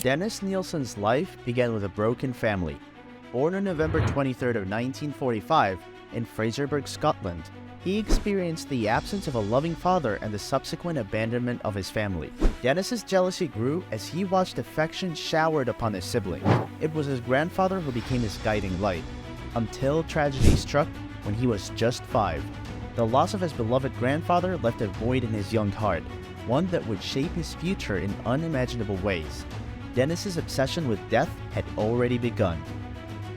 Dennis Nielsen's life began with a broken family. Born on November 23rd of 1945 in Fraserburgh, Scotland, he experienced the absence of a loving father and the subsequent abandonment of his family. Dennis's jealousy grew as he watched affection showered upon his siblings. It was his grandfather who became his guiding light, until tragedy struck when he was just 5. The loss of his beloved grandfather left a void in his young heart, one that would shape his future in unimaginable ways. Dennis's obsession with death had already begun.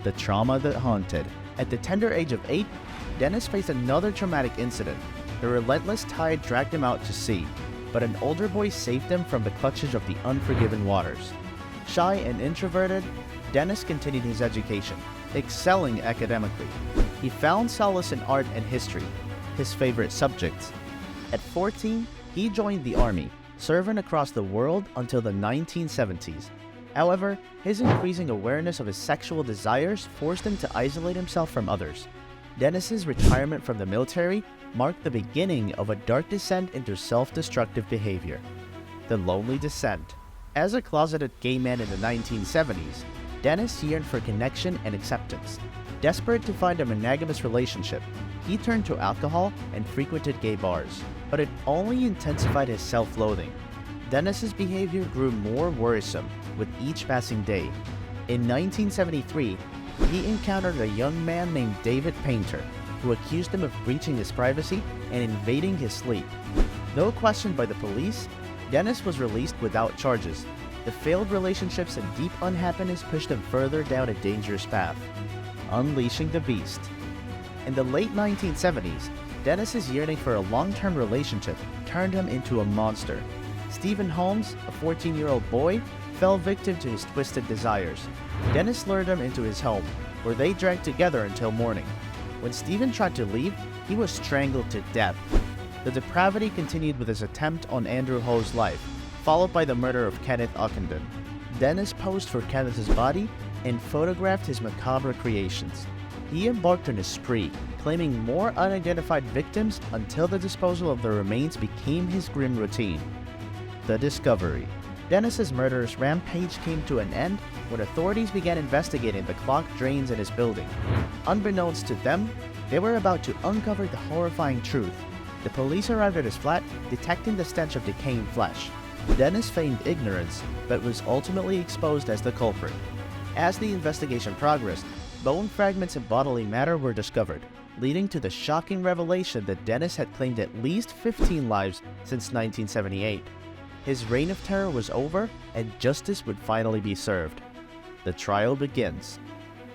The trauma that haunted. At the tender age of 8, Dennis faced another traumatic incident. The relentless tide dragged him out to sea, but an older boy saved him from the clutches of the unforgiven waters. Shy and introverted, Dennis continued his education, excelling academically. He found solace in art and history, his favorite subjects. At 14, he joined the army, serving across the world until the 1970s. However, his increasing awareness of his sexual desires forced him to isolate himself from others. Dennis's retirement from the military marked the beginning of a dark descent into self-destructive behavior. The lonely descent. As a closeted gay man in the 1970s, Dennis yearned for connection and acceptance. Desperate to find a monogamous relationship, he turned to alcohol and frequented gay bars, but it only intensified his self-loathing. Dennis's behavior grew more worrisome with each passing day. In 1973, he encountered a young man named David Painter, who accused him of breaching his privacy and invading his sleep. Though questioned by the police, Dennis was released without charges. The failed relationships and deep unhappiness pushed him further down a dangerous path, unleashing the beast. In the late 1970s, Dennis's yearning for a long-term relationship turned him into a monster. Stephen Holmes, a 14-year-old boy, fell victim to his twisted desires. Dennis lured him into his home, where they drank together until morning. When Stephen tried to leave, he was strangled to death. The depravity continued with his attempt on Andrew Ho's life, followed by the murder of Kenneth Ockenden. Dennis posed for Kenneth's body and photographed his macabre creations. He embarked on a spree, claiming more unidentified victims until the disposal of the remains became his grim routine. The discovery. Dennis's murderous rampage came to an end when authorities began investigating the clogged drains in his building. Unbeknownst to them, they were about to uncover the horrifying truth. The police arrived at his flat, detecting the stench of decaying flesh. Dennis feigned ignorance, but was ultimately exposed as the culprit. As the investigation progressed, bone fragments and bodily matter were discovered, leading to the shocking revelation that Dennis had claimed at least 15 lives since 1978. His reign of terror was over, and justice would finally be served. The trial begins.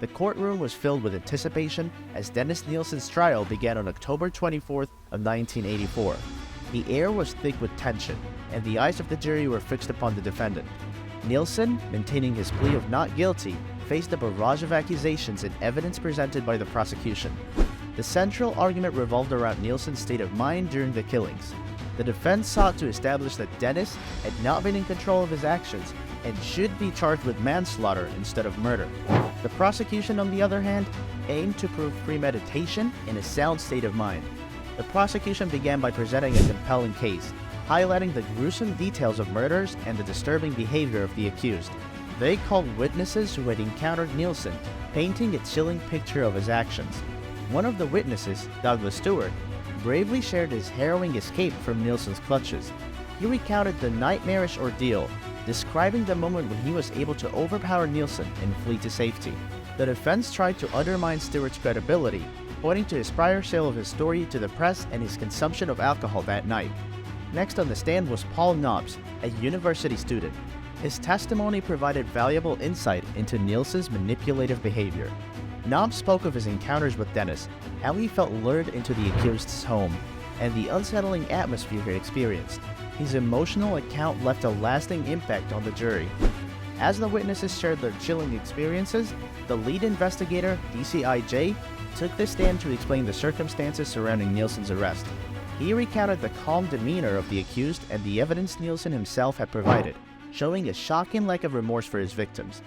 The courtroom was filled with anticipation as Dennis Nielsen's trial began on October 24th of 1984. The air was thick with tension, and the eyes of the jury were fixed upon the defendant. Nielsen, maintaining his plea of not guilty, faced a barrage of accusations and evidence presented by the prosecution. The central argument revolved around Nielsen's state of mind during the killings. The defense sought to establish that Dennis had not been in control of his actions and should be charged with manslaughter instead of murder. The prosecution, on the other hand, aimed to prove premeditation and a sound state of mind. The prosecution began by presenting a compelling case, highlighting the gruesome details of murders and the disturbing behavior of the accused. They called witnesses who had encountered Nielsen, painting a chilling picture of his actions. One of the witnesses, Douglas Stewart, bravely shared his harrowing escape from Nielsen's clutches. He recounted the nightmarish ordeal, describing the moment when he was able to overpower Nielsen and flee to safety. The defense tried to undermine Stewart's credibility, pointing to his prior sale of his story to the press and his consumption of alcohol that night. Next on the stand was Paul Knobs, a university student. His testimony provided valuable insight into Nielsen's manipulative behavior. Knobs spoke of his encounters with Dennis, how he felt lured into the accused's home, and the unsettling atmosphere he experienced. His emotional account left a lasting impact on the jury. As the witnesses shared their chilling experiences, the lead investigator, DCIJ, took the stand to explain the circumstances surrounding Nielsen's arrest. He recounted the calm demeanor of the accused and the evidence Nielsen himself had provided, showing a shocking lack of remorse for his victims.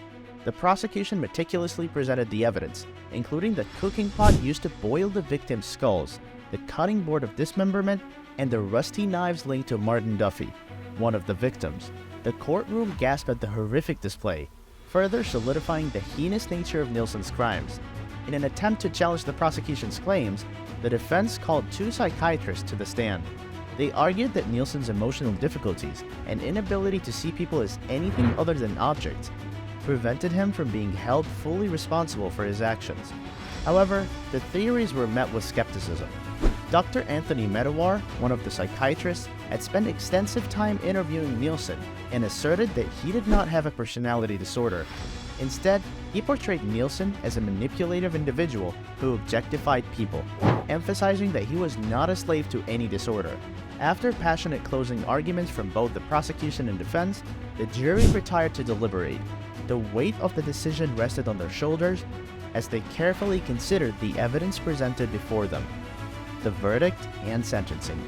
The prosecution meticulously presented the evidence, including the cooking pot used to boil the victims' skulls, the cutting board of dismemberment, and the rusty knives linked to Martin Duffy, one of the victims. The courtroom gasped at the horrific display, further solidifying the heinous nature of Nielsen's crimes. In an attempt to challenge the prosecution's claims, the defense called 2 psychiatrists to the stand. They argued that Nielsen's emotional difficulties and inability to see people as anything other than objects prevented him from being held fully responsible for his actions. However, the theories were met with skepticism. Dr. Anthony Medawar, one of the psychiatrists, had spent extensive time interviewing Nielsen and asserted that he did not have a personality disorder. Instead, he portrayed Nielsen as a manipulative individual who objectified people, emphasizing that he was not a slave to any disorder. After passionate closing arguments from both the prosecution and defense, the jury retired to deliberate. The weight of the decision rested on their shoulders as they carefully considered the evidence presented before them. The verdict and sentencing.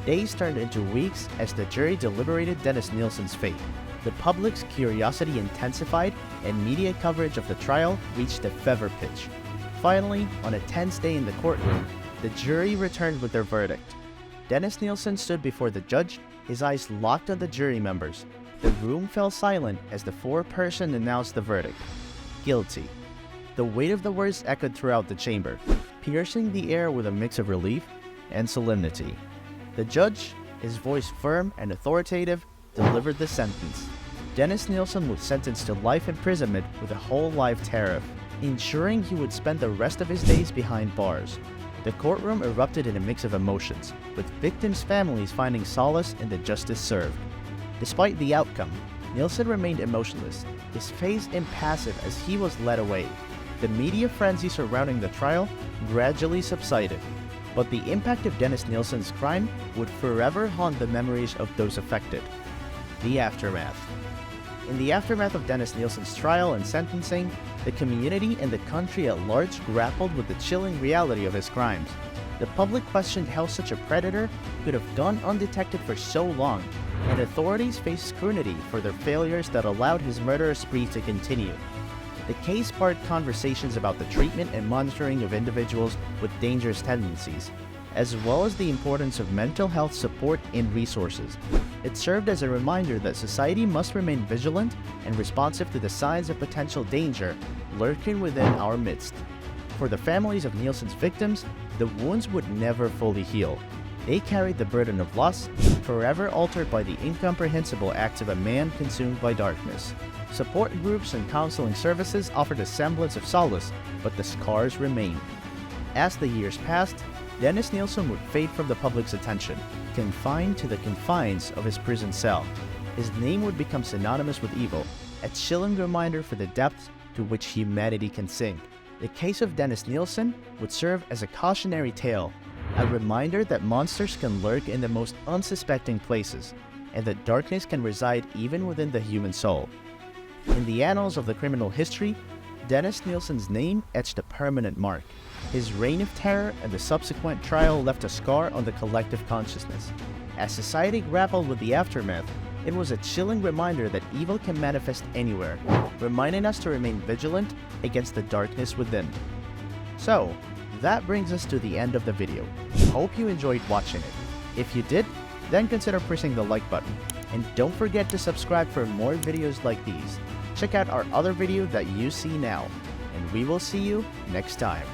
Days turned into weeks as the jury deliberated Dennis Nielsen's fate. The public's curiosity intensified and media coverage of the trial reached a fever pitch. Finally, on a tense day in the courtroom, the jury returned with their verdict. Dennis Nielsen stood before the judge, his eyes locked on the jury members. The room fell silent as the foreperson announced the verdict. Guilty. The weight of the words echoed throughout the chamber, piercing the air with a mix of relief and solemnity. The judge, his voice firm and authoritative, delivered the sentence. Dennis Nielsen was sentenced to life imprisonment with a whole life tariff, ensuring he would spend the rest of his days behind bars. The courtroom erupted in a mix of emotions, with victims' families finding solace in the justice served. Despite the outcome, Nielsen remained emotionless, his face impassive as he was led away. The media frenzy surrounding the trial gradually subsided, but the impact of Dennis Nielsen's crime would forever haunt the memories of those affected. The aftermath. In the aftermath of Dennis Nielsen's trial and sentencing, the community and the country at large grappled with the chilling reality of his crimes. The public questioned how such a predator could have gone undetected for so long, and authorities faced scrutiny for their failures that allowed his murderous spree to continue. The case sparked conversations about the treatment and monitoring of individuals with dangerous tendencies, as well as the importance of mental health support and resources. It served as a reminder that society must remain vigilant and responsive to the signs of potential danger lurking within our midst. For the families of Nielsen's victims, the wounds would never fully heal. They carried the burden of loss, forever altered by the incomprehensible acts of a man consumed by darkness. Support groups and counseling services offered a semblance of solace, but the scars remained. As the years passed, Dennis Nielsen would fade from the public's attention, confined to the confines of his prison cell. His name would become synonymous with evil, a chilling reminder for the depths to which humanity can sink. The case of Dennis Nielsen would serve as a cautionary tale, a reminder that monsters can lurk in the most unsuspecting places, and that darkness can reside even within the human soul. In the annals of the criminal history, Dennis Nielsen's name etched a permanent mark. His reign of terror and the subsequent trial left a scar on the collective consciousness. As society grappled with the aftermath, it was a chilling reminder that evil can manifest anywhere, reminding us to remain vigilant against the darkness within. So, that brings us to the end of the video. Hope you enjoyed watching it. If you did, then consider pressing the like button. And don't forget to subscribe for more videos like these. Check out our other video that you see now. And we will see you next time.